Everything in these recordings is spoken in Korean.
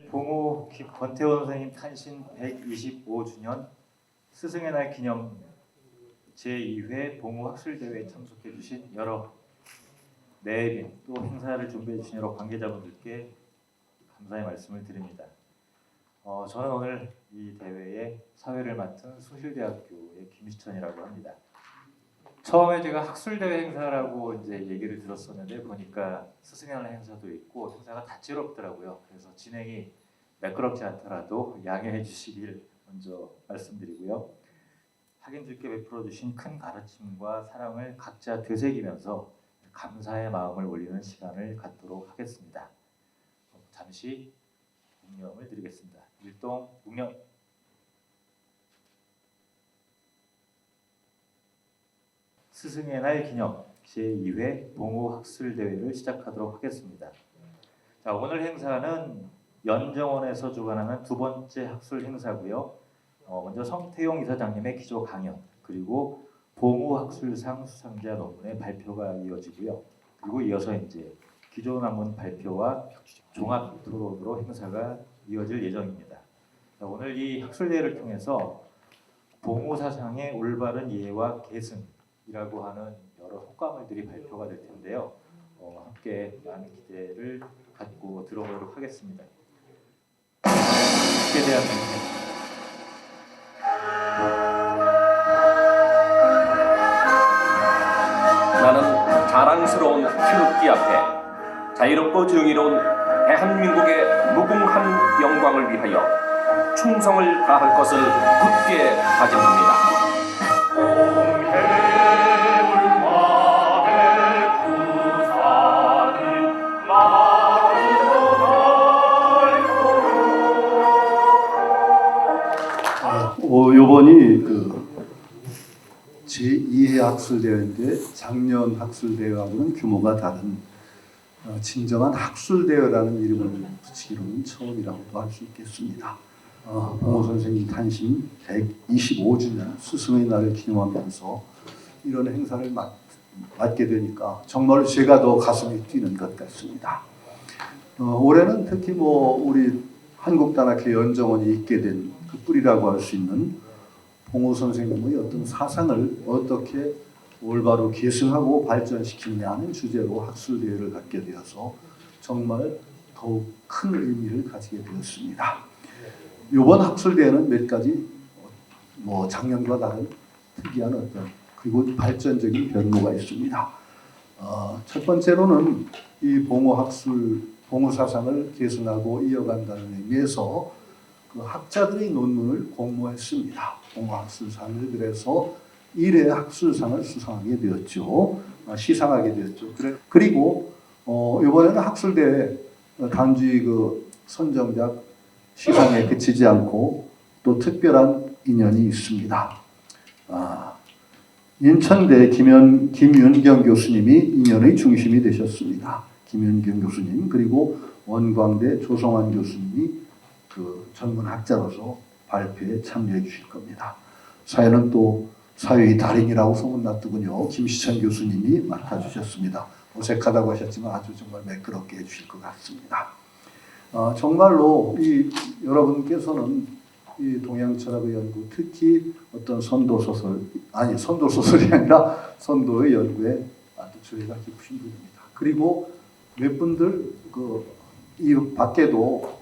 봉호 권태원 선생님 탄신 125주년 스승의 날 기념 제2회 봉호 학술대회에 참석해 주신 여러 내빈 또 행사를 준비해 주신 여러 관계자분들께 감사의 말씀을 드립니다. 저는 오늘 이 대회의 사회를 맡은 숭실대학교의 김시천이라고 합니다. 처음에 제가 학술대회 행사라고 이제 얘기를 들었었는데 보니까 스승의 날 행사도 있고 행사가 다채롭더라고요. 그래서 진행이 매끄럽지 않더라도 양해해 주시길 먼저 말씀드리고요. 학인들께 베풀어 주신 큰 가르침과 사랑을 각자 되새기면서 감사의 마음을 올리는 시간을 갖도록 하겠습니다. 잠시 묵념을 드리겠습니다. 일동 묵념. 스승의 날 기념 제2회 봉호 학술대회를 시작하도록 하겠습니다. 자, 오늘 행사는 연정원에서 주관하는 두 번째 학술 행사고요. 먼저 성태용 이사장님의 기조 강연, 그리고 봉호 학술상 수상자 논문의 발표가 이어지고요. 그리고 이어서 이제 기조 논문 발표와 종합 토론으로 행사가 이어질 예정입니다. 자, 오늘 이 학술대회를 통해서 봉호 사상의 올바른 이해와 계승이라고 하는 여러 속과물들이 발표가 될 텐데요. 함께 많은 기대를 갖고 들어보도록 하겠습니다. 학에 대한 맹세. 나는 자랑스러운 태극기 앞에 자유롭고 정의로운 대한민국의 무궁한 영광을 위하여 충성을 다할 것을 굳게 다짐합니다. 요번이 제2회 학술대회인데 작년 학술대회하고는 규모가 다른 진정한 학술대회라는 이름을 붙이기로는 처음이라고도 할 수 있겠습니다. 봉호 선생님 탄신 125주년 스승의 날을 기념하면서 이런 행사를 맡게 되니까 정말 제가 더 가슴이 뛰는 것 같습니다. 올해는 특히 우리 한국단학회 연정원이 있게 된 그 뿌리라고 할 수 있는 봉호 선생님의 어떤 사상을 어떻게 올바로 계승하고 발전시키느냐 하는 주제로 학술대회를 갖게 되어서 정말 더욱 큰 의미를 가지게 되었습니다. 이번 학술대회는 몇 가지 작년과 다른 특이한 어떤 그리고 발전적인 변모가 있습니다. 첫 번째로는 이 봉호 사상을 계승하고 이어간다는 의미에서 그 학자들의 논문을 공모했습니다. 봉호 학술상을 그래서 1회 학술상을 수상하게 되었죠. 시상하게 되었죠. 그리고 이번에는 학술대회 단지 선정작 시상에 그치지 않고 또 특별한 인연이 있습니다. 인천대 김윤경 교수님이 인연의 중심이 되셨습니다. 김윤경 교수님 그리고 원광대 조성환 교수님이 전문학자로서 발표에 참여해 주실 겁니다. 사회는 또 사회의 달인이라고 소문났더군요. 김시천 교수님이 맡아주셨습니다. 어색하다고 하셨지만 아주 정말 매끄럽게 해주실 것 같습니다. 정말로 여러분께서는 이 동양철학의 연구, 특히 어떤 선도소설이 아니라 선도의 연구에 아주 주의가 깊으신 분입니다. 그리고 몇 분들 이 밖에도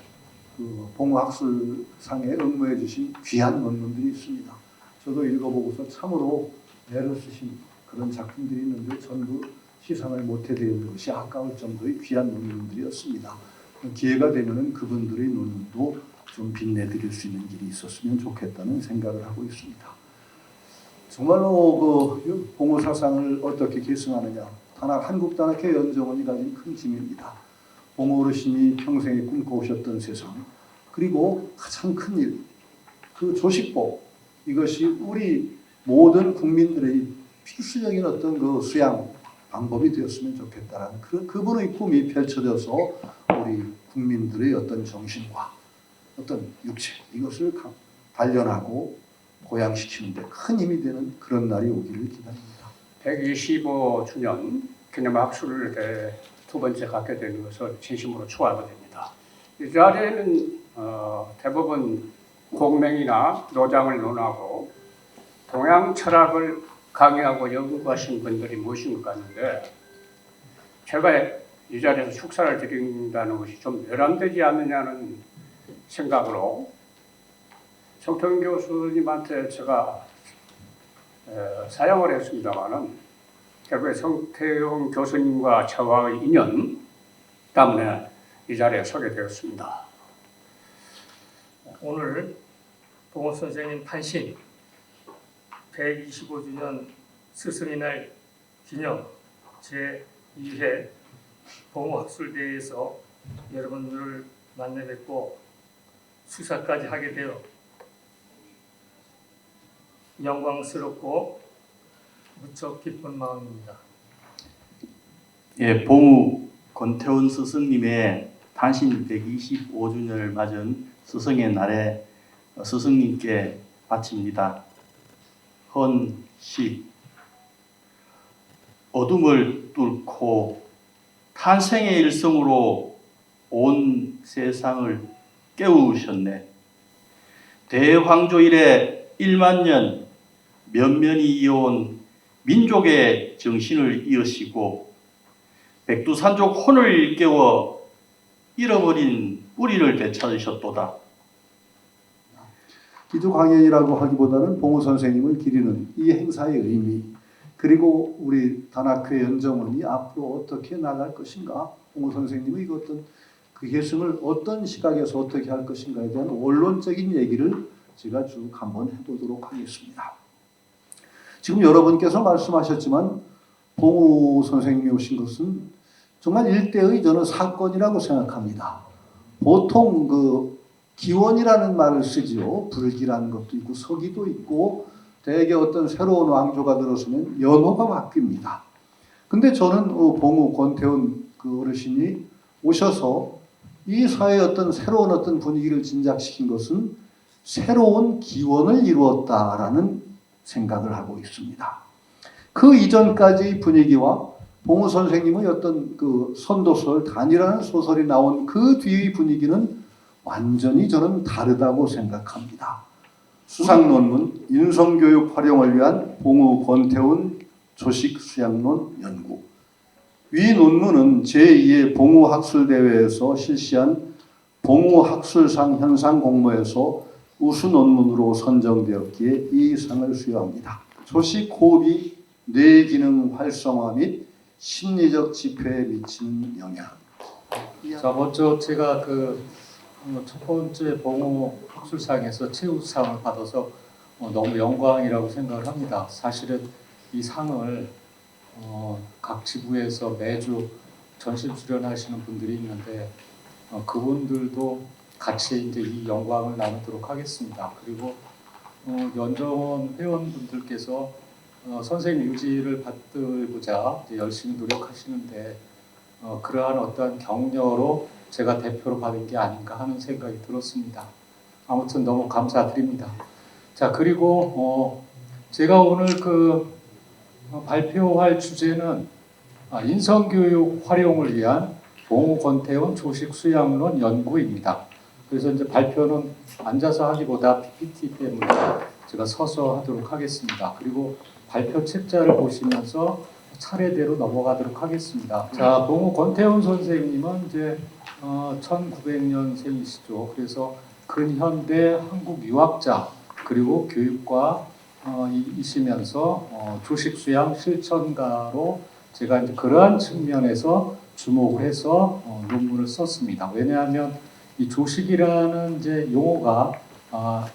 봉호 학술상에 응모해 주신 귀한 논문들이 있습니다. 저도 읽어보고서 참으로 애를 쓰신 그런 작품들이 있는데 전부 시상을 못해 드리는 것이 아까울 정도의 귀한 논문들이었습니다. 기회가 되면 그분들의 논문도 좀 빛내드릴 수 있는 길이 있었으면 좋겠다는 생각을 하고 있습니다. 정말로 봉호 사상을 어떻게 계승하느냐, 한국단학회 연정원이 가진 큰 짐입니다. 봉호 어르신이 평생에 꿈꿔오셨던 세상, 그리고 가장 큰 일, 그 조직법, 이것이 우리 모든 국민들의 필수적인 어떤 수양 방법이 되었으면 좋겠다라는 그분의 꿈이 펼쳐져서 우리 국민들의 어떤 정신과 어떤 육체, 이것을 단련하고 고양시키는 데 큰 힘이 되는 그런 날이 오기를 기다립니다. 125주년 기념학술대회 두 번째 갖게 되는 것을 진심으로 축하하게 됩니다. 이 자리에는 대부분 공명이나 노장을 논하고 동양 철학을 강의하고 연구하신 분들이 모신 것 같은데 제가 이 자리에서 축사를 드린다는 것이 좀 외람되지 않느냐는 생각으로 성태훈 교수님한테 제가 사양을 했습니다마는 결국에 성태훈 교수님과 저와의 인연 때문에 이 자리에 서게 되었습니다. 오늘 봉호 선생님 탄신 125주년 스승의 날 기념 제2회 봉호 학술대회에서 여러분들을 만나 뵙고 수사까지 하게 되어 영광스럽고 무척 기쁜 마음입니다. 예, 봉우 권태훈 스승님의 탄신 125주년을 맞은 스승의 날에 스승님께 바칩니다. 헌시 어둠을 뚫고 탄생의 일성으로 온 세상을 깨우셨네. 대황조 이래 1만 년 면면이 이어온 민족의 정신을 이으시고 백두산족 혼을 일깨워 잃어버린 뿌리를 되찾으셨도다. 기도 강연이라고 하기보다는 봉우 선생님을 기리는 이 행사의 의미, 그리고 우리 단학회 연정원이 앞으로 어떻게 나갈 것인가, 봉우 선생님의 어떤 그 계승을 어떤 시각에서 어떻게 할 것인가에 대한 원론적인 얘기를 제가 쭉 한번 해보도록 하겠습니다. 지금 여러분께서 말씀하셨지만 봉우 선생님이 오신 것은 정말 일대의 저는 사건이라고 생각합니다. 보통 그 기원이라는 말을 쓰지요. 불기라는 것도 있고 서기도 있고 대개 어떤 새로운 왕조가 들어서면 연호가 바뀝니다. 근데 저는 봉우 권태훈 그 어르신이 오셔서 이 사회의 어떤 새로운 어떤 분위기를 진작시킨 것은 새로운 기원을 이루었다라는 생각을 하고 있습니다. 그 이전까지 분위기와 봉우 선생님의 어떤 그 선도설 단이라는 소설이 나온 그 뒤의 분위기는 완전히 저는 다르다고 생각합니다. 수상 논문 인성교육 활용을 위한 봉우 권태훈 조식 수양론 연구. 위 논문은 제2회 봉우 학술대회에서 실시한 봉우 학술상 현상 공모에서 우수 논문으로 선정되었기에 이 상을 수여합니다. 조식 호흡이 뇌 기능 활성화 및 심리적 지표에 미치는 영향. 자, 먼저 제가 첫 번째 봉우 학술상에서 최우수상을 받아서 너무 영광이라고 생각을 합니다. 사실은 이 상을 각 지부에서 매주 전심 수련하시는 분들이 있는데 그분들도 같이 이제 이 영광을 나누도록 하겠습니다. 그리고 연정원 회원분들께서 선생님 유지를 받고자 열심히 노력하시는데 그러한 어떤 격려로 제가 대표로 받은 게 아닌가 하는 생각이 들었습니다. 아무튼 너무 감사드립니다. 자, 그리고 제가 오늘 발표할 주제는 인성교육 활용을 위한 봉우 권태훈 조식 수양론 연구입니다. 그래서 이제 발표는 앉아서 하기보다 PPT 때문에 제가 서서 하도록 하겠습니다. 그리고 발표 책자를 보시면서 차례대로 넘어가도록 하겠습니다. 자, 봉우 권태훈 선생님은 이제 1900년생이시죠. 그래서 근현대 한국 유학자 그리고 교육과 이시면서 조식 수양 실천가로 제가 이제 그러한 측면에서 주목을 해서 논문을 썼습니다. 왜냐하면 이 조식이라는 이제 용어가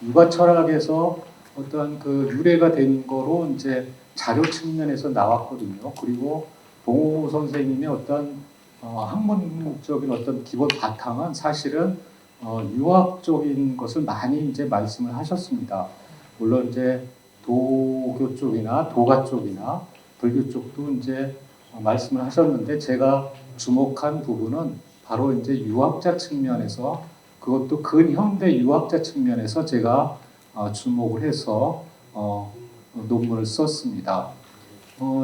육아 철학에서 어떤 그 유래가 된 거로 이제 자료 측면에서 나왔거든요. 그리고 봉우 선생님의 어떤 학문적인 어떤 기본 바탕은 사실은 유학적인 것을 많이 이제 말씀을 하셨습니다. 물론 이제 도교 쪽이나 도가 쪽이나 불교 쪽도 이제 말씀을 하셨는데 제가 주목한 부분은 바로 이제 유학자 측면에서 그것도 근현대 유학자 측면에서 제가 주목을 해서 논문을 썼습니다.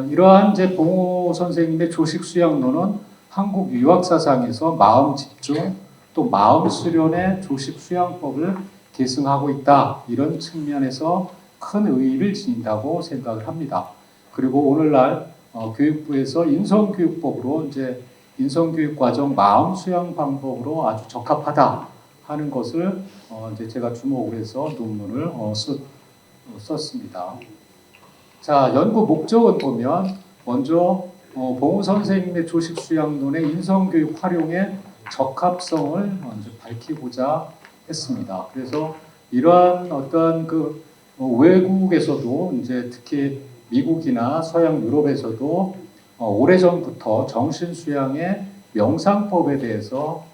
이러한 이제 봉우 선생님의 조식 수양론은 한국 유학 사상에서 마음 집중, 또 마음 수련의 조식 수양법을 계승하고 있다. 이런 측면에서 큰 의의를 지닌다고 생각을 합니다. 그리고 오늘날 교육부에서 인성교육법으로 이제 인성교육과정 마음 수양 방법으로 아주 적합하다 하는 것을 이제 제가 주목을 해서 논문을 썼습니다. 자, 연구 목적은 보면 먼저 봉우 선생님의 조식 수양론의 인성교육 활용의 적합성을 먼저 밝히고자 했습니다. 그래서 이러한 어떤 그 외국에서도 이제 특히 미국이나 서양 유럽에서도 오래전부터 정신 수양의 명상법에 대해서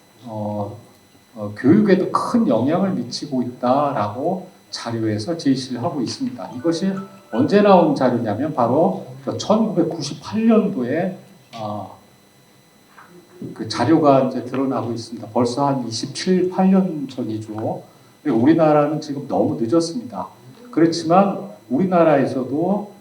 교육에도 큰 영향을 미치고 있다라고 자료에서 제시를 하고 있습니다. 이것이 언제 나온 자료냐면 바로 1998년도에 그 자료가 이제 드러나고 있습니다. 벌써 한 27, 8년 전이죠. 우리나라는 지금 너무 늦었습니다. 그렇지만 우리나라에서도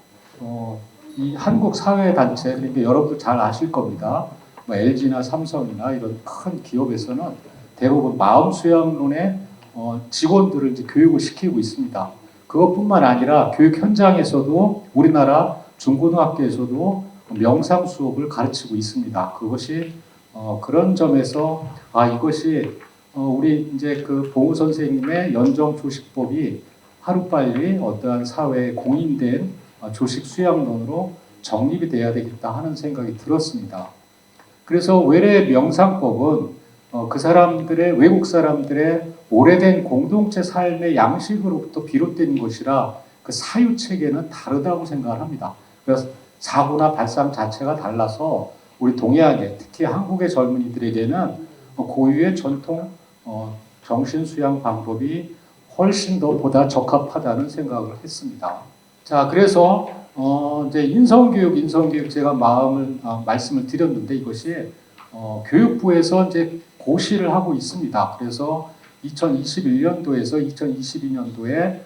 이 한국 사회 단체, 그러니까 여러분들 잘 아실 겁니다. 뭐 LG나 삼성이나 이런 큰 기업에서는 대부분 마음 수양론의 직원들을 이제 교육을 시키고 있습니다. 그것뿐만 아니라 교육 현장에서도 우리나라 중고등학교에서도 명상 수업을 가르치고 있습니다. 그것이 그런 점에서 이것이 우리 이제 그 봉우 선생님의 연정 조식법이 하루빨리 어떠한 사회에 공인된 조식 수양론으로 정립이 돼야 되겠다 하는 생각이 들었습니다. 그래서 외래 명상법은 그 사람들의 외국 사람들의 오래된 공동체 삶의 양식으로부터 비롯된 것이라 그 사유 체계는 다르다고 생각을 합니다. 그래서 사고나 발상 자체가 달라서 우리 동해안에 특히 한국의 젊은이들에게는 고유의 전통 정신 수양 방법이 훨씬 더 보다 적합하다는 생각을 했습니다. 자, 그래서 이제 인성교육 제가 말씀을 드렸는데 이것이 교육부에서 이제 고시를 하고 있습니다. 그래서 2021년도에서 2022년도에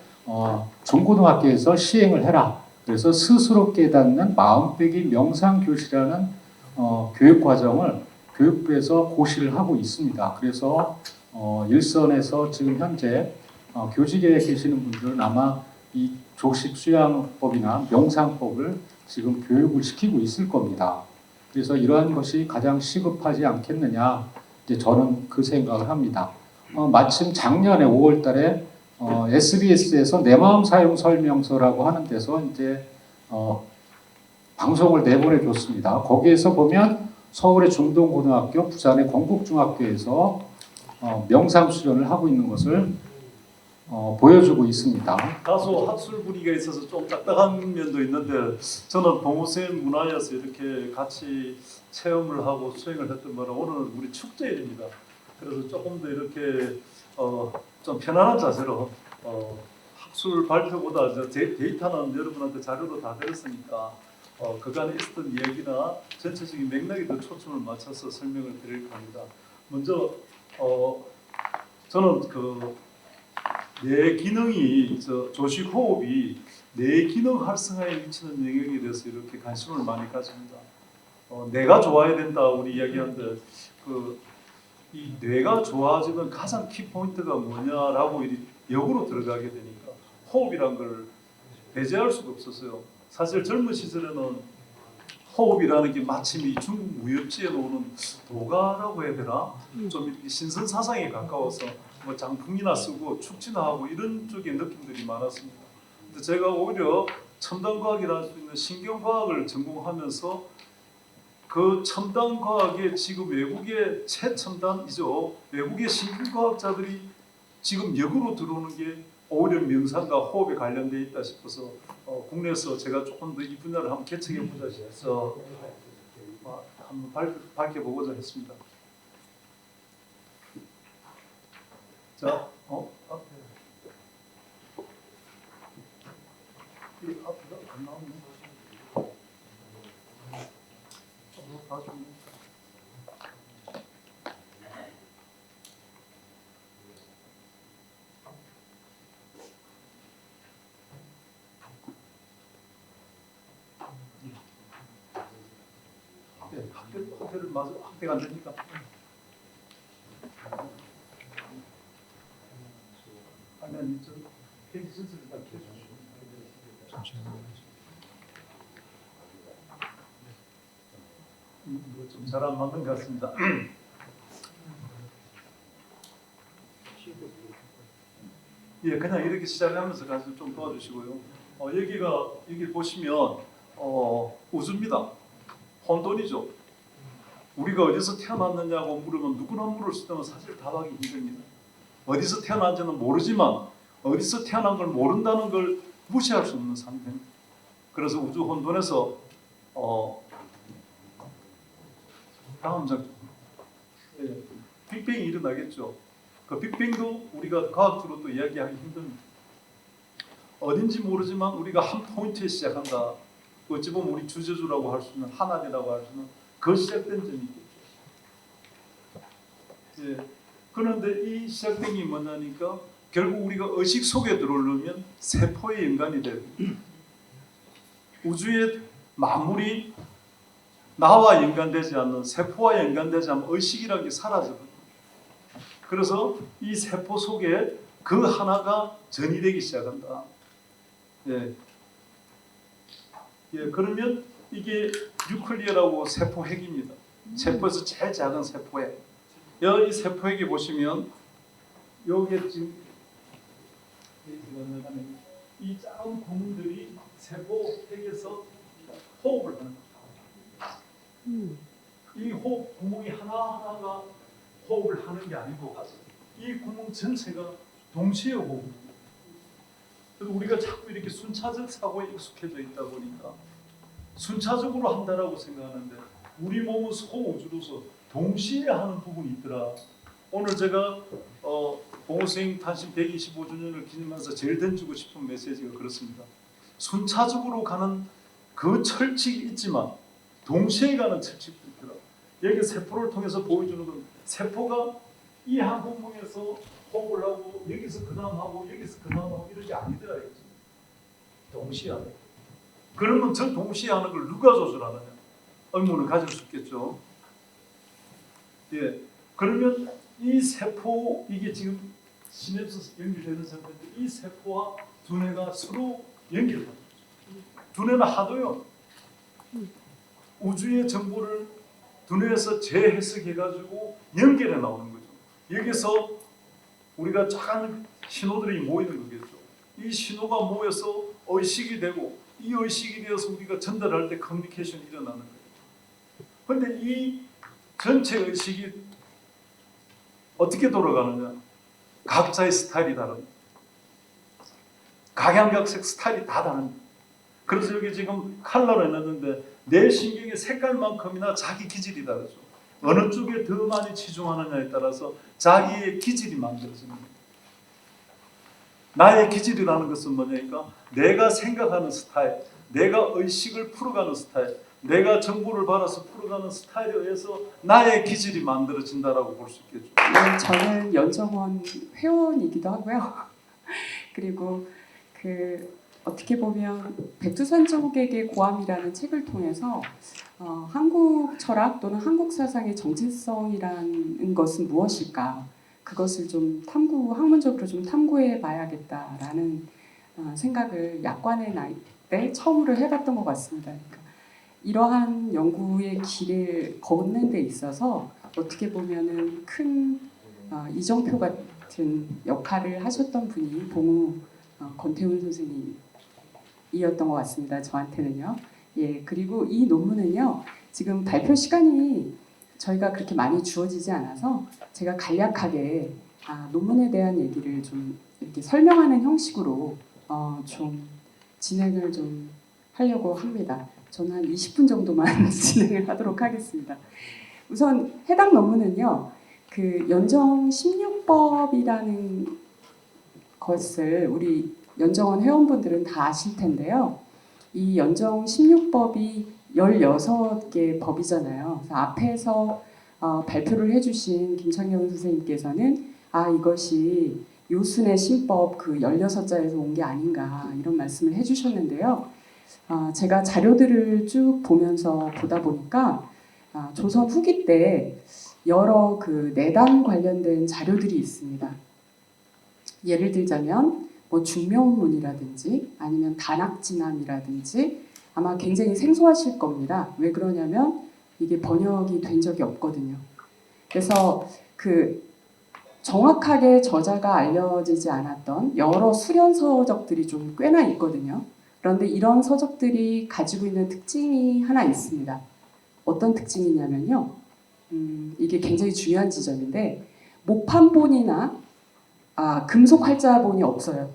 중고등학교에서 시행을 해라. 그래서 스스로 깨닫는 마음빼기 명상교실이라는 교육 과정을 교육부에서 고시를 하고 있습니다. 그래서 일선에서 지금 현재 교직에 계시는 분들은 아마 이 조식 수양법이나 명상법을 지금 교육을 시키고 있을 겁니다. 그래서 이러한 것이 가장 시급하지 않겠느냐, 이제 저는 그 생각을 합니다. 마침 작년에 5월달에 SBS에서 내 마음 사용 설명서라고 하는 데서 이제 방송을 내보내줬습니다. 거기에서 보면 서울의 중동고등학교, 부산의 건국중학교에서 명상 수련을 하고 있는 것을 보여주고 있습니다. 다소 학술 분위기가 있어서 좀 딱딱한 면도 있는데 저는 봉우쌤 문화여서 이렇게 같이 체험을 하고 수행을 했던 바라 오늘 우리 축제일입니다. 그래서 조금 더 이렇게 좀 편안한 자세로 학술 발표보다 데이터는 여러분한테 자료로 다 드렸으니까 그간에 있었던 이야기나 전체적인 맥락에 더 초점을 맞춰서 설명을 드릴까 합니다. 먼저 저는 뇌 기능이 조식 호흡이 뇌 기능 활성화에 미치는 영향에 대해서 이렇게 관심을 많이 가집니다. 뇌가 좋아야 된다 우리 이야기하는데 이 뇌가 좋아지는 가장 키 포인트가 뭐냐라고 역으로 들어가게 되니까 호흡이란 걸 배제할 수가 없었어요. 사실 젊은 시절에는 호흡이라는 게 마침 이 중국 무협지에 나오는 도가라고 해야 되나? 좀 이렇게 신선 사상에 가까워서 뭐 장풍이나 쓰고 축지나 하고 이런 쪽의 느낌들이 많았습니다. 근데 제가 오히려 첨단 과학이라 할 수 있는 신경과학을 전공하면서 그 첨단 과학에 지금 외국의 최첨단이죠. 외국의 신경과학자들이 지금 역으로 들어오는 게 오히려 명상과 호흡에 관련돼 있다 싶어서 국내에서 제가 조금 더 이 분야를 한번 개척해 보자 해서 한번 밝혀보고자 했습니다. 자, 이 앞에가 안 나오네. 학대를 맞아 학대가 안 되니까. 아니 저 페이지 순서를 딱 해주시고. 좀 잘 안 맞는 것 같습니다. 예, 그냥 이렇게 시작하면서 가서 좀 도와주시고요. 여기 보시면 우주입니다. 혼돈이죠. 우리가 어디서 태어났느냐고 물으면 누구나 물을 수 있다면 사실 답하기 힘듭니다. 어디서 태어난지는 모르지만 어디서 태어난 걸 모른다는 걸 무시할 수 없는 상태입니다. 그래서 우주 혼돈에서 다음 장 빅뱅이 일어나겠죠. 그 빅뱅도 우리가 과학적으로 또 이야기하기 힘듭니다. 어딘지 모르지만 우리가 한 포인트에 시작한다. 어찌 보면 우리 주제주라고 할 수 있는 하나님이라고 할 수 있는 그 시작된 점이 있겠죠. 예. 그런데 이 시작된 게 뭐냐니까 결국 우리가 의식 속에 들어오려면 세포에 연관이 되고 우주의 만물이 나와 연관되지 않는 세포와 연관되지 않는 의식이라는 게 사라져요. 그래서 이 세포 속에 그 하나가 전이되기 시작한다. 예. 예, 그러면 이게 뉴클리어라고 세포핵입니다. 세포에서 제일 작은 세포핵. 이 세포핵에 보시면 여기에 지금 이 작은 구멍들이 세포핵에서 호흡을 하는 거죠. 이 호흡 구멍이 하나하나가 호흡을 하는 게 아니고 이 구멍 전체가 동시에 호흡. 그래서 우리가 자꾸 이렇게 순차적 사고에 익숙해져 있다 보니까 순차적으로 한다라고 생각하는데 우리 몸은 소우주로서 동시에 하는 부분이 있더라. 오늘 제가 봉호생 탄신 125주년을 기념하면서 제일 던지고 싶은 메시지가 그렇습니다. 순차적으로 가는 그 철칙이 있지만 동시에 가는 철칙도 있더라. 여기 세포를 통해서 보여주는 건 세포가 이 한 구멍에서 호흡을 하고 여기서 그 다음 하고 여기서 그 다음 하고 이런 게 아니더라. 동시에 하는. 그러면 저 동시에 하는 걸 누가 조절하느냐? 의문을 가질 수 있겠죠. 예, 그러면 이 세포 이게 지금 시냅스 연결되는 상태인데 이 세포와 두뇌가 서로 연결하는 거죠. 두뇌는 하도요 우주의 정보를 두뇌에서 재해석해가지고 연결해 나오는 거죠. 여기서 우리가 작은 신호들이 모이는 거겠죠. 이 신호가 모여서 의식이 되고 이 의식이 되어서 우리가 전달할 때 커뮤니케이션이 일어나는 거예요. 그런데 이 전체 의식이 어떻게 돌아가느냐? 각자의 스타일이 다릅니다. 각양각색 스타일이 다 다릅니다. 그래서 여기 지금 컬러를 해놨는데 내 신경의 색깔만큼이나 자기 기질이 다르죠. 어느 쪽에 더 많이 치중하느냐에 따라서 자기의 기질이 만들어집니다. 나의 기질이라는 것은 뭐냐니까 내가 생각하는 스타일, 내가 의식을 풀어가는 스타일, 내가 정보를 받아서 풀어가는 스타일에 의해서 나의 기질이 만들어진다라고 볼 수 있겠죠. 네, 저는 연정원 회원이기도 하고요. 그리고 어떻게 보면 백두산족에게 고함이라는 책을 통해서 한국 철학 또는 한국 사상의 정체성이라는 것은 무엇일까? 그것을 좀 학문적으로 좀 탐구해 봐야겠다라는 생각을 약관의 나이 때 처음으로 해봤던 것 같습니다. 그러니까 이러한 연구의 길을 걷는 데 있어서 어떻게 보면은 큰 이정표 같은 역할을 하셨던 분이 봉우 권태훈 선생님이었던 것 같습니다. 저한테는요. 예, 그리고 이 논문은요. 지금 발표 시간이 저희가 그렇게 많이 주어지지 않아서 제가 간략하게 논문에 대한 얘기를 좀 이렇게 설명하는 형식으로 좀 진행을 좀 하려고 합니다. 저는 한 20분 정도만 진행을 하도록 하겠습니다. 우선 해당 논문은요. 연정 16법이라는 것을 우리 연정원 회원분들은 다 아실 텐데요. 이 연정 16법이 16개 법이잖아요. 그래서 앞에서 발표를 해주신 김창경 선생님께서는 이것이 요순의 신법 16자에서 온 게 아닌가 이런 말씀을 해주셨는데요. 제가 자료들을 쭉 보면서 보다 보니까 조선 후기 때 여러 내단 관련된 자료들이 있습니다. 예를 들자면 뭐 중명문이라든지 아니면 단학진함이라든지 아마 굉장히 생소하실 겁니다. 왜 그러냐면 이게 번역이 된 적이 없거든요. 그래서 그 정확하게 저자가 알려지지 않았던 여러 수련 서적들이 좀 꽤나 있거든요. 그런데 이런 서적들이 가지고 있는 특징이 하나 있습니다. 어떤 특징이냐면요. 이게 굉장히 중요한 지점인데 목판본이나 금속 활자본이 없어요.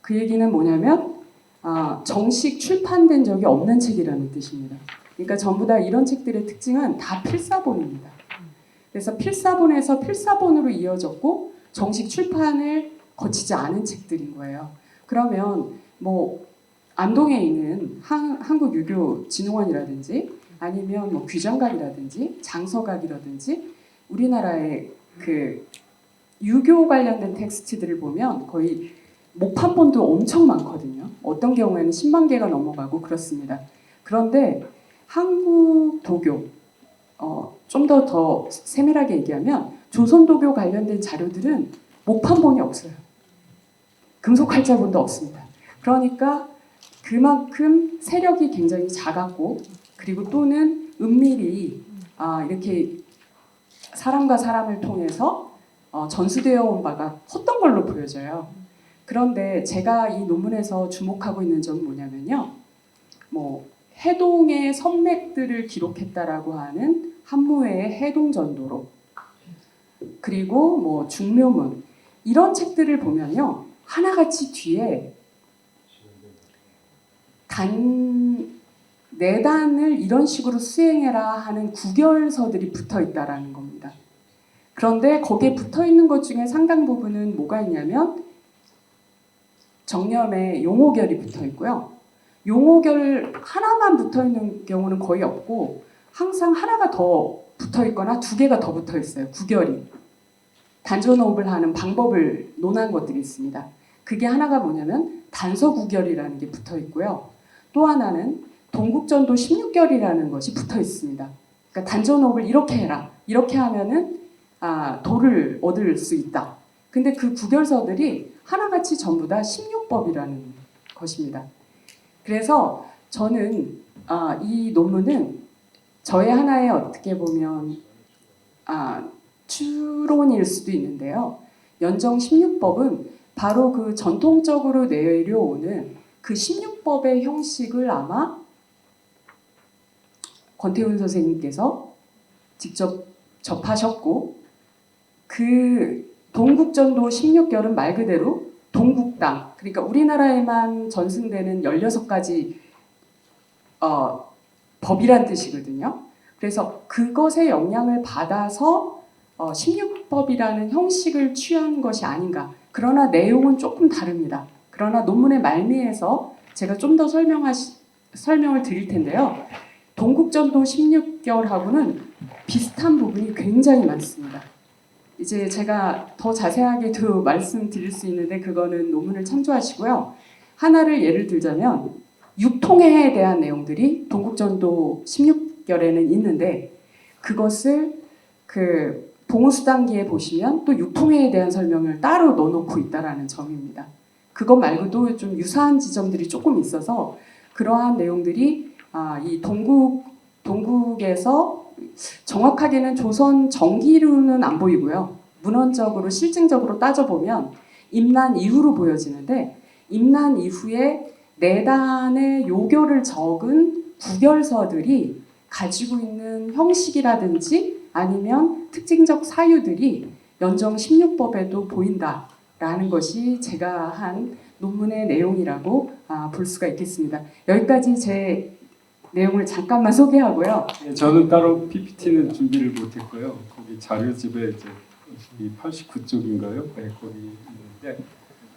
그 얘기는 뭐냐면 정식 출판된 적이 없는 책이라는 뜻입니다. 그러니까 전부 다 이런 책들의 특징은 다 필사본입니다. 그래서 필사본에서 필사본으로 이어졌고 정식 출판을 거치지 않은 책들인 거예요. 그러면 뭐 안동에 있는 한국유교진흥원이라든지 아니면 뭐 귀정각이라든지 장서각이라든지 우리나라의 그 유교 관련된 텍스트들을 보면 거의 목판본도 엄청 많거든요. 어떤 경우에는 10만 개가 넘어가고 그렇습니다. 그런데 한국 도교, 좀 더 세밀하게 얘기하면 조선도교 관련된 자료들은 목판본이 없어요. 금속활자본도 없습니다. 그러니까 그만큼 세력이 굉장히 작았고 그리고 또는 은밀히 이렇게 사람과 사람을 통해서 전수되어 온 바가 컸던 걸로 보여져요. 그런데 제가 이 논문에서 주목하고 있는 점은 뭐냐면요. 뭐 해동의 선맥들을 기록했다라고 하는 한무회의 해동전도록 그리고 뭐 중묘문 이런 책들을 보면요. 하나같이 뒤에 네 단을 이런 식으로 수행해라 하는 구결서들이 붙어 있다라는 겁니다. 그런데 거기에 붙어 있는 것 중에 상당 부분은 뭐가 있냐면 정념에 용오결이 붙어 있고요. 용오결 하나만 붙어 있는 경우는 거의 없고 항상 하나가 더 붙어 있거나 두 개가 더 붙어 있어요. 구결이. 단전호흡을 하는 방법을 논한 것들이 있습니다. 그게 하나가 뭐냐면 단서구결이라는 게 붙어 있고요. 또 하나는 동국전도 16결이라는 것이 붙어 있습니다. 그러니까 단전호흡을 이렇게 해라. 이렇게 하면은 도를 얻을 수 있다. 근데 그 구결서들이 하나같이 전부 다 16법이라는 것입니다. 그래서 저는 이 논문은 저의 하나의 어떻게 보면 추론일 수도 있는데요. 연정 16법은 바로 그 전통적으로 내려오는 그 16법의 형식을 아마 권태훈 선생님께서 직접 접하셨고 그 동국전도 16결은 말 그대로 동국당 그러니까 우리나라에만 전승되는 16가지 법이란 뜻이거든요. 그래서 그것의 영향을 받아서 16법이라는 형식을 취한 것이 아닌가. 그러나 내용은 조금 다릅니다. 그러나 논문의 말미에서 제가 좀 더 설명을 드릴 텐데요. 동국전도 16결하고는 비슷한 부분이 굉장히 많습니다. 이제 제가 더 자세하게 말씀드릴 수 있는데 그거는 논문을 참조하시고요. 하나를 예를 들자면 육통해에 대한 내용들이 동국전도 16결에는 있는데 그것을 그 봉우수단기에 보시면 또 육통해에 대한 설명을 따로 넣어놓고 있다라는 점입니다. 그것 말고도 좀 유사한 지점들이 조금 있어서 그러한 내용들이 이 동국에서 정확하게는 조선 정기로는 안 보이고요. 문헌적으로 실증적으로 따져보면 임난 이후로 보여지는데 임난 이후에 4단의 요결을 적은 구결서들이 가지고 있는 형식이라든지 아니면 특징적 사유들이 연정 16법에도 보인다라는 것이 제가 한 논문의 내용이라고 볼 수가 있겠습니다. 여기까지 제 내용을 잠깐만 소개하고요. 저는 따로 PPT는 준비를 못했고요. 거기 자료집에 이제 89쪽인가요? 네, 거기 있는데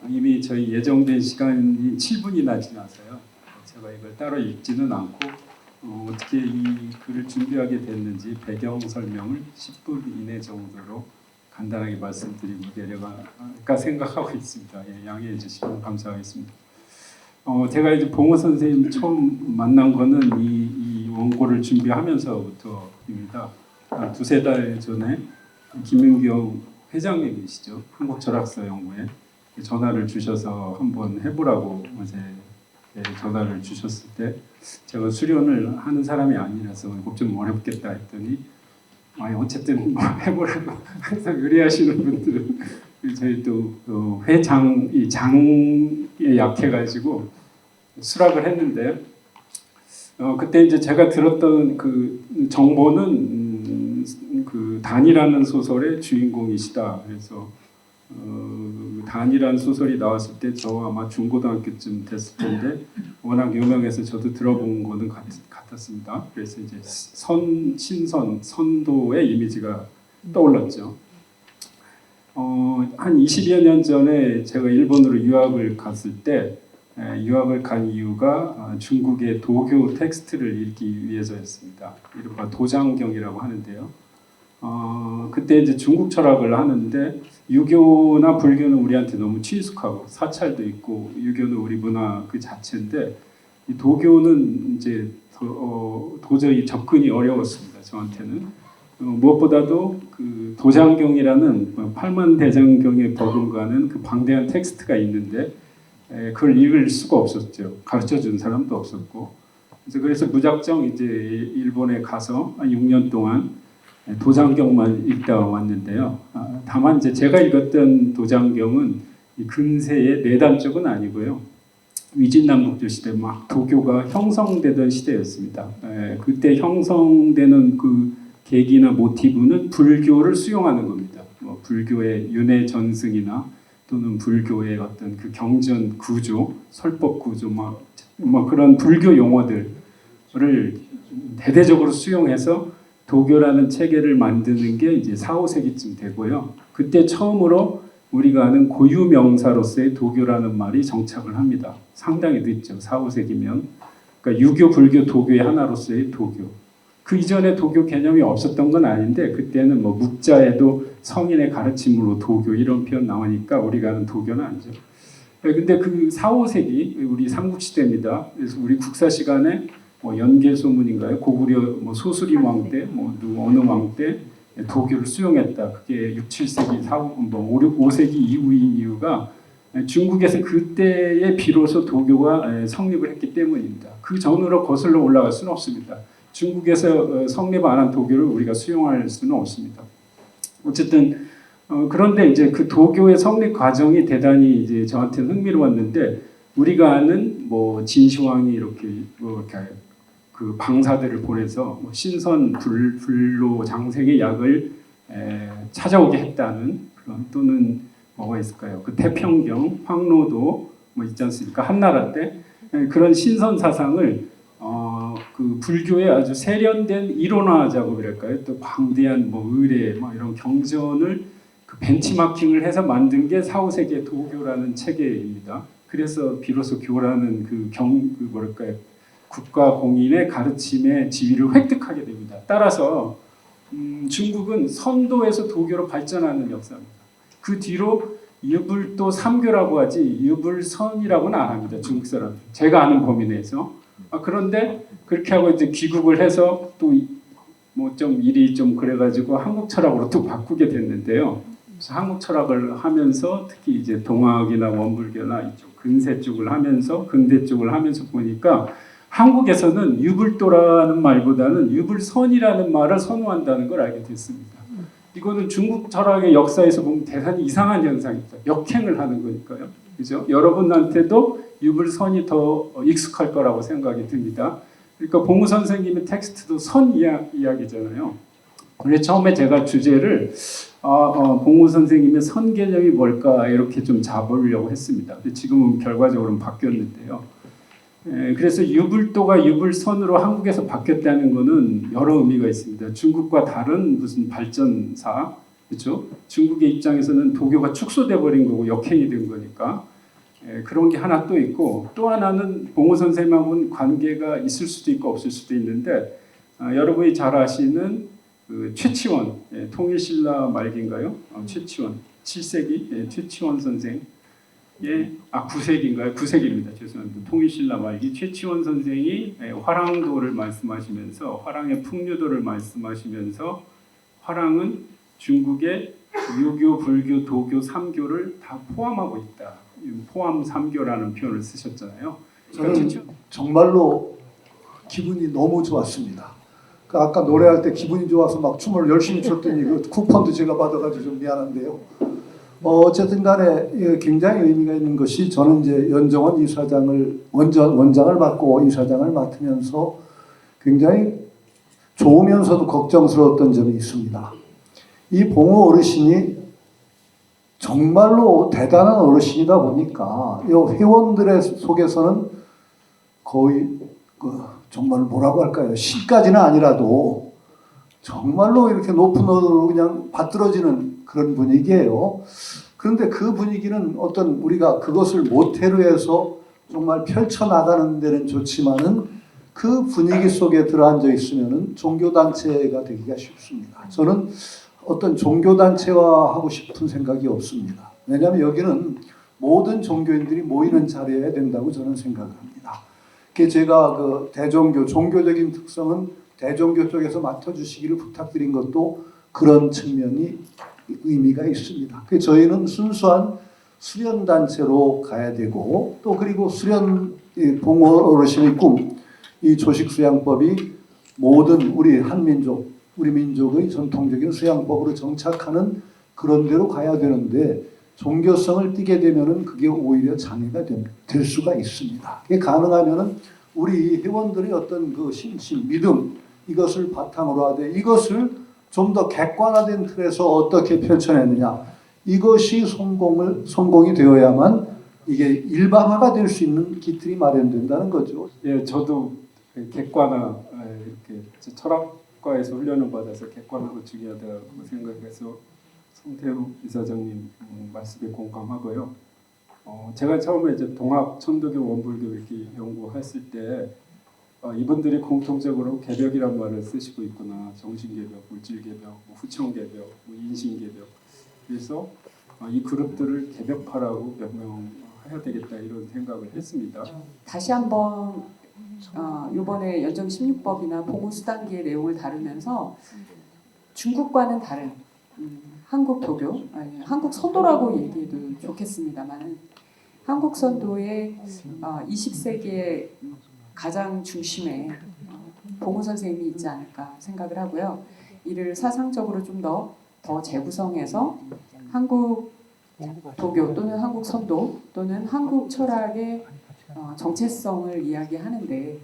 이미 저희 예정된 시간이 7분이나 지나서요. 제가 이걸 따로 읽지는 않고 어떻게 이 글을 준비하게 됐는지 배경 설명을 10분 이내 정도로 간단하게 말씀드리고 내려갈까 생각하고 있습니다. 예, 양해해 주시면 감사하겠습니다. 제가 이제 봉호 선생님 처음 만난 거는 이 원고를 준비하면서부터입니다. 두세 달 전에 김민경 회장님이시죠. 한국철학사연구회 전화를 주셔서 한번 해보라고 어제 전화를 주셨을 때 제가 수련을 하는 사람이 아니라서 이거 좀 어렵겠다 했더니 어쨌든 뭐 해보라고 항상 의뢰하시는 분들은 저희 또 회장 장에 약해가지고 수락을 했는데 그때 이제 제가 들었던 그 정보는 그 단이라는 소설의 주인공이시다. 그래서 단이라는 소설이 나왔을 때 저 아마 중고등학교쯤 됐을 텐데 워낙 유명해서 저도 들어본 거는 같았습니다. 그래서 이제 신선, 선도의 이미지가 떠올랐죠. 한 20여 년 전에 제가 일본으로 유학을 갔을 때 유학을 간 이유가 중국의 도교 텍스트를 읽기 위해서였습니다. 이른바 도장경이라고 하는데요. 그때 이제 중국 철학을 하는데 유교나 불교는 우리한테 너무 친숙하고 사찰도 있고 유교는 우리 문화 그 자체인데 이 도교는 이제 도저히 접근이 어려웠습니다. 저한테는 무엇보다도 그 도장경이라는 팔만대장경에 버금가는 그 방대한 텍스트가 있는데 그걸 읽을 수가 없었죠. 가르쳐준 사람도 없었고 그래서 무작정 이제 일본에 가서 한 6년 동안 도장경만 읽다 왔는데요. 다만 이제 제가 읽었던 도장경은 근세의 내단 쪽은 아니고요. 위진남북조 시대 막 도교가 형성되던 시대였습니다. 그때 형성되는 그 계기나 모티브는 불교를 수용하는 겁니다. 뭐 불교의 윤회 전승이나 또는 불교의 어떤 그 경전 구조, 설법 구조 막 그런 불교 용어들을 대대적으로 수용해서 도교라는 체계를 만드는 게 이제 4, 5세기쯤 되고요. 그때 처음으로 우리가 아는 고유 명사로서의 도교라는 말이 정착을 합니다. 상당히 늦죠. 4, 5세기면. 그러니까 유교, 불교, 도교의 하나로서의 도교. 그 이전에 도교 개념이 없었던 건 아닌데 그때는 뭐 묵자에도 성인의 가르침으로 도교 이런 표현 나오니까 우리가 아는 도교는 아니죠. 근데 그 4, 5세기 우리 삼국시대입니다. 그래서 우리 국사 시간에 뭐 연개소문인가요? 고구려 뭐 소수리 왕 때, 뭐 어느 왕 때 도교를 수용했다. 그게 6, 7세기, 5세기 이후인 이유가 중국에서 그때에 비로소 도교가 성립을 했기 때문입니다. 그 전으로 거슬러 올라갈 수는 없습니다. 중국에서 성립 안 한 도교를 우리가 수용할 수는 없습니다. 어쨌든 그런데 이제 그 도교의 성립 과정이 대단히 이제 저한테는 흥미로웠는데 우리가 아는 뭐 진시황이 이렇게 그 방사들을 보내서 뭐 신선 불로 장생의 약을 찾아오게 했다는 그런 또는 뭐가 있을까요? 그 태평경 황로도 뭐 있지 않습니까? 한나라 때 그런 신선 사상을 그 불교의 아주 세련된 이론화 작업이랄까요? 또 방대한 뭐 의례 뭐 이런 경전을 그 벤치마킹을 해서 만든 게 4, 5세기의 도교라는 체계입니다. 그래서 비로소 교라는 그 뭐랄까요? 국가 공인의 가르침의 지위를 획득하게 됩니다. 따라서 중국은 선도에서 도교로 발전하는 역사입니다. 그 뒤로 유불도 삼교라고 하지 유불선이라고는 안 합니다. 중국 사람. 제가 아는 범위 내에서. 그런데 그렇게 하고 이제 귀국을 해서 또 뭐 좀 일이 좀 그래가지고 한국 철학으로 또 바꾸게 됐는데요. 그래서 한국 철학을 하면서 특히 이제 동학이나 원불교나 이쪽 근세 쪽을 하면서 근대 쪽을 하면서 보니까 한국에서는 유불도라는 말보다는 유불선이라는 말을 선호한다는 걸 알게 됐습니다. 이거는 중국 철학의 역사에서 보면 대단히 이상한 현상입니다. 역행을 하는 거니까요. 그죠? 여러분한테도 유불선이 더 익숙할 거라고 생각이 듭니다. 그러니까 봉우 선생님의 텍스트도 선 이야기잖아요. 그래서 처음에 제가 주제를 봉우 선생님의 선 개념이 뭘까 이렇게 좀 잡으려고 했습니다. 근데 지금은 결과적으로는 바뀌었는데요. 그래서 유불도가 유불선으로 한국에서 바뀌었다는 것은 여러 의미가 있습니다. 중국과 다른 무슨 발전사, 그렇죠? 중국의 입장에서는 도교가 축소돼 버린 거고 역행이 된 거니까 그런 게 하나 또 있고 또 하나는 봉우 선생님하고는 관계가 있을 수도 있고 없을 수도 있는데 여러분이 잘 아시는 그 최치원 통일신라 말기인가요? 최치원 7세기 최치원 선생. 9세기인가요? 9세기입니다. 죄송합니다. 통일신라 말기 최치원 선생이 화랑도를 말씀하시면서 화랑의 풍류도를 말씀하시면서 화랑은 중국의 유교, 불교, 도교, 삼교를 다 포함하고 있다. 포함 삼교라는 표현을 쓰셨잖아요. 저는 정말로 기분이 너무 좋았습니다. 그 아까 노래할 때 기분이 좋아서 막 춤을 열심히 췄더니 그 쿠폰도 제가 받아가지고 좀 미안한데요. 어쨌든 간에 굉장히 의미가 있는 것이 저는 이제 연정원 이사장을 원장을 맡고 이사장을 맡으면서 굉장히 좋으면서도 걱정스러웠던 점이 있습니다. 이 봉호 어르신이 정말로 대단한 어르신이다 보니까 이 회원들의 속에서는 거의 정말 뭐라고 할까요? 신까지는 아니라도 정말로 이렇게 높은 어른으로 그냥 받들어지는 그런 분위기예요. 그런데 그 분위기는 어떤 우리가 그것을 모태로 해서 정말 펼쳐나가는 데는 좋지만은 그 분위기 속에 들어앉아 있으면은 종교단체가 되기가 쉽습니다. 저는 어떤 종교단체화 하고 싶은 생각이 없습니다. 왜냐하면 여기는 모든 종교인들이 모이는 자리여야 된다고 저는 생각합니다. 제가 그 대종교, 종교적인 특성은 대종교 쪽에서 맡아주시기를 부탁드린 것도 그런 측면이 의미가 있습니다. 저희는 순수한 수련단체로 가야 되고 또 그리고 봉호 어르신의 꿈, 이 조식수양법이 모든 우리 한민족, 우리 민족의 전통적인 수양법으로 정착하는 그런 데로 가야 되는데 종교성을 띠게 되면은 그게 오히려 장애가 될 수가 있습니다. 그게 가능하면은 우리 회원들의 어떤 그 신심, 믿음 이것을 바탕으로 하되 이것을 좀 더 객관화된 틀에서 어떻게 펼쳐내느냐 이것이 성공이 되어야만 이게 일반화가 될 수 있는 기틀이 마련된다는 거죠. 예, 저도 객관화 이렇게 철학과에서 훈련을 받아서 객관화가 중요하다고 생각해서 성태우 이사장님 말씀에 공감하고요. 제가 처음에 이제 동학, 천도교, 원불교 이렇게 연구했을 때 이분들이 공통적으로 개벽이란 말을 쓰시고 있구나. 정신개벽, 물질개벽, 후청개벽, 인신개벽. 그래서 이 그룹들을 개벽파라고 명명해야 되겠다 이런 생각을 했습니다. 다시 한번 이번에 연정 16법이나 봉호수단기의 내용을 다루면서 중국과는 다른 한국 도교, 아니 한국 선도라고 얘기해도 좋겠습니다만 한국 선도의 20세기의 가장 중심에 봉호 선생님이 있지 않을까 생각을 하고요. 이를 사상적으로 좀 더 재구성해서 한국 도교 또는 한국 선도 또는 한국 철학의 정체성을 이야기하는데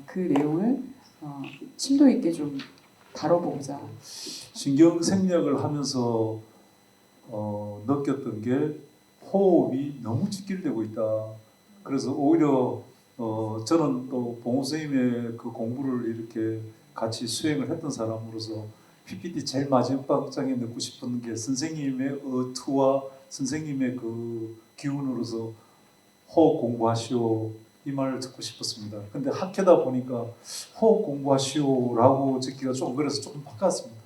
그 내용을 심도 있게 좀 다뤄보고자. 신경생략을 하면서 느꼈던 게 호흡이 너무 직결되고 있다. 그래서 오히려 저는 또 봉호 선생님의 그 공부를 이렇게 같이 수행을 했던 사람으로서 PPT 제일 마지막 장에 넣고 싶은 게 선생님의 어투와 선생님의 그 기운으로서 호흡 공부하시오 이 말을 듣고 싶었습니다. 근데 학회다 보니까 호흡 공부하시오라고 듣기가 좀 그래서 조금 바꿨습니다.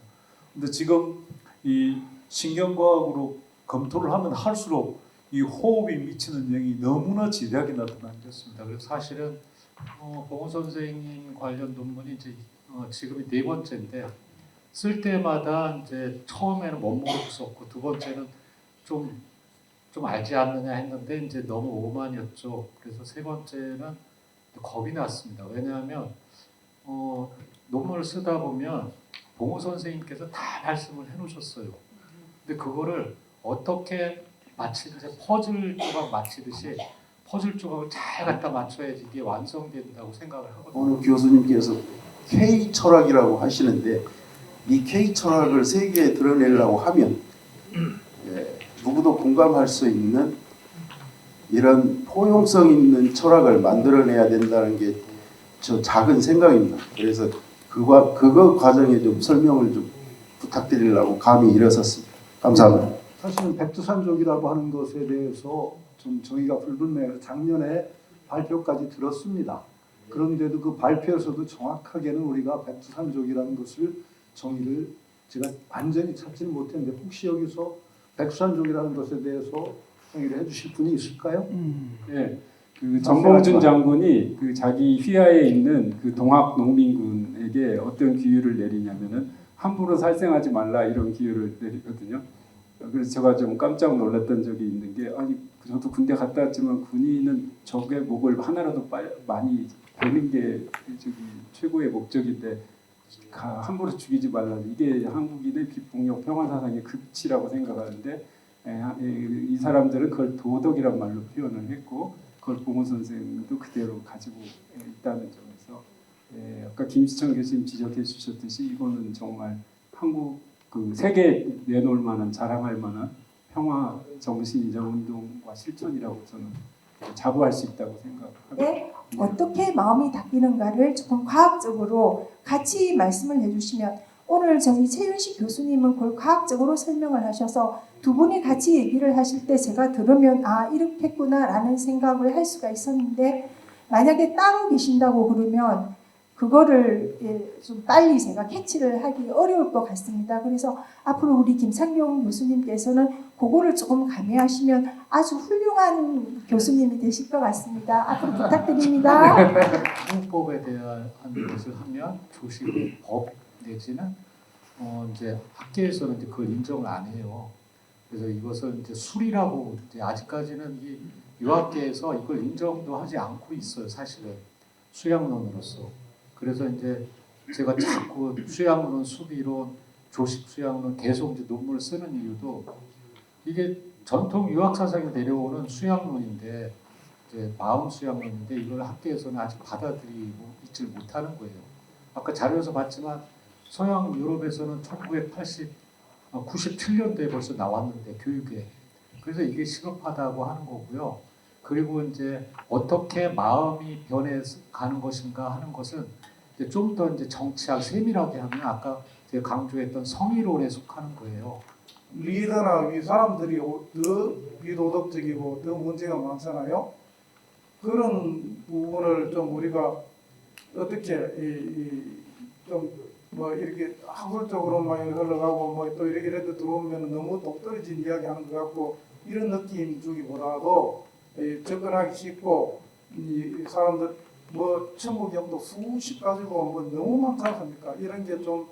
근데 지금 이 신경과학으로 검토를 하면 할수록 이 호흡이 미치는 영향이 너무나 지대하게 나타나는 것입니다. 그래서 사실은 봉호 선생님 관련 논문이 이제 지금이 4번째인데 쓸 때마다 이제 처음에는 멋모르고 썼고 두 번째는 좀 알지 않느냐 했는데 이제 너무 오만이었죠. 그래서 세 번째는 겁이 났습니다. 왜냐하면 논문을 쓰다 보면 봉호 선생님께서 다 말씀을 해놓으셨어요. 근데 그거를 어떻게 마치듯이 퍼즐 조각 마치듯이 퍼즐 조각을 잘 갖다 맞춰야지 이게 완성된다고 생각을 하거든요. 오늘 교수님께서 K 철학이라고 하시는데 이 K 철학을 세계에 드러내려고 하면 누구도 공감할 수 있는 이런 포용성 있는 철학을 만들어내야 된다는 게 저 작은 생각입니다. 그래서 그거 과정에 좀 설명을 좀 부탁드리려고 감히 일어섰습니다. 감사합니다. 사실은 백두산족이라고 하는 것에 대해서 좀 정의가 불분명해서 작년에 발표까지 들었습니다. 그런데도 그 발표에서도 정확하게는 우리가 백두산족이라는 것을 정의를 제가 완전히 찾지는 못했는데 혹시 여기서 백두산족이라는 것에 대해서 정의를 해주실 분이 있을까요? 네, 그 정봉준 장군이 그 자기 휘하에 있는 그 동학 농민군에게 어떤 규율을 내리냐면은 함부로 살생하지 말라 이런 기회를 내리거든요. 그래서 제가 좀 깜짝 놀랐던 적이 있는 게 아니 저도 군대 갔다 왔지만 군인은 적의 목을 하나라도 많이 베는 게 저기 최고의 목적인데 함부로 죽이지 말라. 이게 한국인의 비폭력 평화사상의 극치라고 생각하는데 이 사람들은 그걸 도덕이란 말로 표현을 했고 그걸 봉호 선생님도 그대로 가지고 있다는 점에서 아까 김시청 교수님 지적해 주셨듯이 이거는 정말 한국 그 세계에 내놓을 만한 자랑할 만한 평화 정신이자 운동과 실천이라고 저는 자부할 수 있다고 생각합니다. 네, 어떻게 마음이 바뀌는가를 조금 과학적으로 같이 말씀을 해주시면 오늘 저희 최윤식 교수님은 그걸 과학적으로 설명을 하셔서 두 분이 같이 얘기를 하실 때 제가 들으면 아 이렇겠구나라는 생각을 할 수가 있었는데 만약에 따로 계신다고 그러면 그거를 좀 빨리 제가 캐치를 하기 어려울 것 같습니다. 그래서 앞으로 우리 김창룡 교수님께서는 그거를 조금 가미하시면 아주 훌륭한 교수님이 되실 것 같습니다. 앞으로 부탁드립니다. 헌법에 대한 것을 하면 조식 법 내지는 이제 학계에서는 이제 그걸 인정을 안 해요. 그래서 이것을 이제 술이라고 이제 아직까지는 이 유학계에서 이걸 인정도 하지 않고 있어요. 사실은 수양론으로서. 그래서 이제 제가 자꾸 수양론, 수비론, 조식 수양론 계속 이제 논문을 쓰는 이유도 이게 전통 유학 사상에 내려오는 수양론인데 이제 마음 수양론인데 이걸 학계에서는 아직 받아들이고 있질 못하는 거예요. 아까 자료에서 봤지만 서양 유럽에서는 97년도에 벌써 나왔는데 교육에 그래서 이게 시급하다고 하는 거고요. 그리고 이제 어떻게 마음이 변해가는 것인가 하는 것은 좀 더 이제 정치학 세밀하게 하면 아까 제가 강조했던 성의론에 속하는 거예요. 리더나 이 사람들이 더 비도덕적이고 더 문제가 많잖아요. 그런 부분을 좀 우리가 어떻게 좀 뭐 이렇게 학술적으로만 흘러가고 뭐 또 이렇게 들어오면 너무 독떨어진 이야기하는 것 같고 이런 느낌 주기보다도 접근하기 쉽고 이 사람들 뭐 천부경도 수십 가지고 뭐 너무 많지 않습니까? 이런 게 좀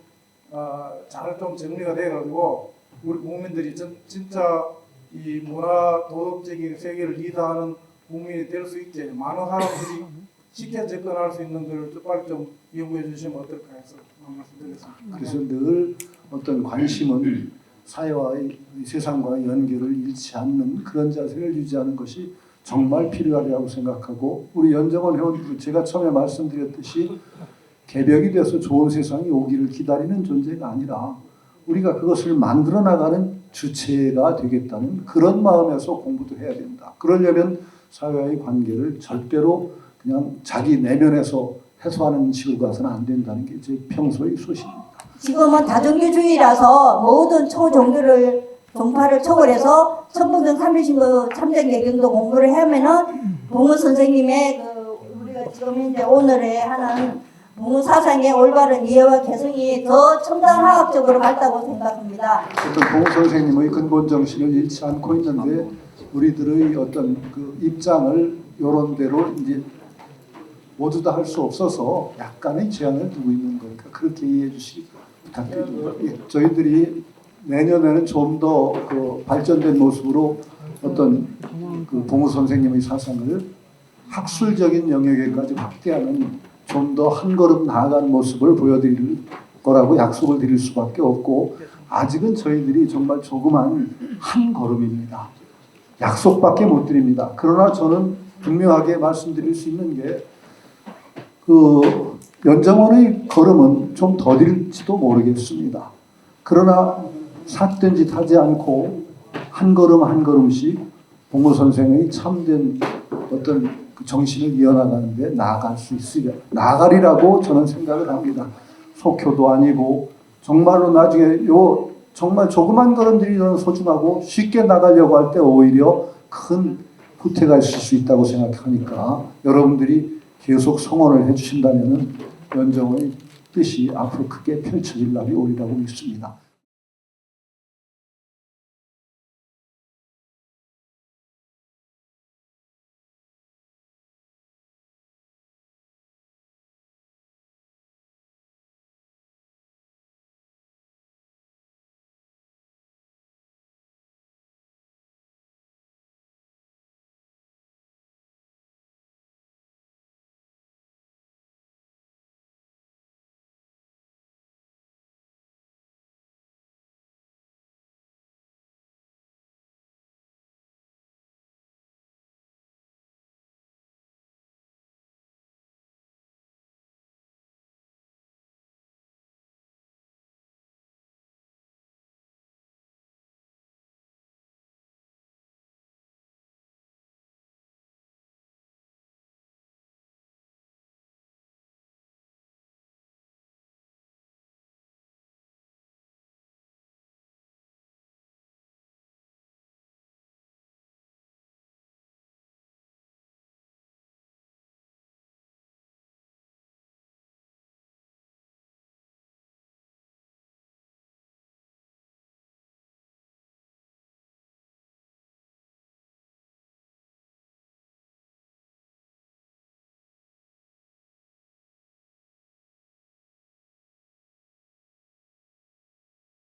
잘 좀 정리가 돼가지고 우리 국민들이 진짜 이 문화 도덕적인 세계를 리드하는 국민이 될 수 있게 많은 사람들이 쉽게 접근할 수 있는 걸 빨리 좀 연구해 주시면 어떨까 해서 말씀드리겠습니다. 그래서 늘 어떤 관심은 사회와의 세상과의 연결을 잃지 않는 그런 자세를 유지하는 것이 정말 필요하다고 생각하고 우리 연정원 회원들 제가 처음에 말씀드렸듯이 개벽이 돼서 좋은 세상이 오기를 기다리는 존재가 아니라 우리가 그것을 만들어 나가는 주체가 되겠다는 그런 마음에서 공부도 해야 된다. 그러려면 사회와의 관계를 절대로 그냥 자기 내면에서 해소하는 식으로 가서는 안 된다는 게 제 평소의 소신입니다. 지금은 다종교주의라서 모든 초종교를 종파를 초월해서 천부경 삼일신도 참전개경도 공부를 하면은 봉우 선생님의 우리가 지금 현재 오늘의 하는 봉우 사상의 올바른 이해와 개성이 더 첨단화학적으로 밝다고 생각합니다. 어떤 봉우 선생님의 근본 정신을 잃지 않고 있는데 우리들의 어떤 그 입장을 이런 대로 이제 모두 다 할 수 없어서 약간의 제한을 두고 있는 거니까 그렇게 이해해 주시기 부탁드립니다. 저희들이 내년에는 좀 더 그 발전된 모습으로 어떤 그 봉우 선생님의 사상을 학술적인 영역에까지 확대하는 좀 더 한 걸음 나아간 모습을 보여드릴 거라고 약속을 드릴 수밖에 없고 아직은 저희들이 정말 조그만 한 걸음입니다. 약속밖에 못 드립니다. 그러나 저는 분명하게 말씀드릴 수 있는 게 그 연정원의 걸음은 좀 더딜지도 모르겠습니다. 그러나 삿된 짓 하지 않고 한 걸음 한 걸음씩 봉우 선생의 참된 어떤 그 정신을 이어나가는데 나아갈 수 있으려 나아가리라고 저는 생각을 합니다. 속효도 아니고 정말로 나중에 요 정말 조그만 걸음들이 저는 소중하고 쉽게 나가려고 할 때 오히려 큰 후퇴가 있을 수 있다고 생각하니까 여러분들이 계속 성원을 해주신다면 연정의 뜻이 앞으로 크게 펼쳐질 날이 오리라고 믿습니다.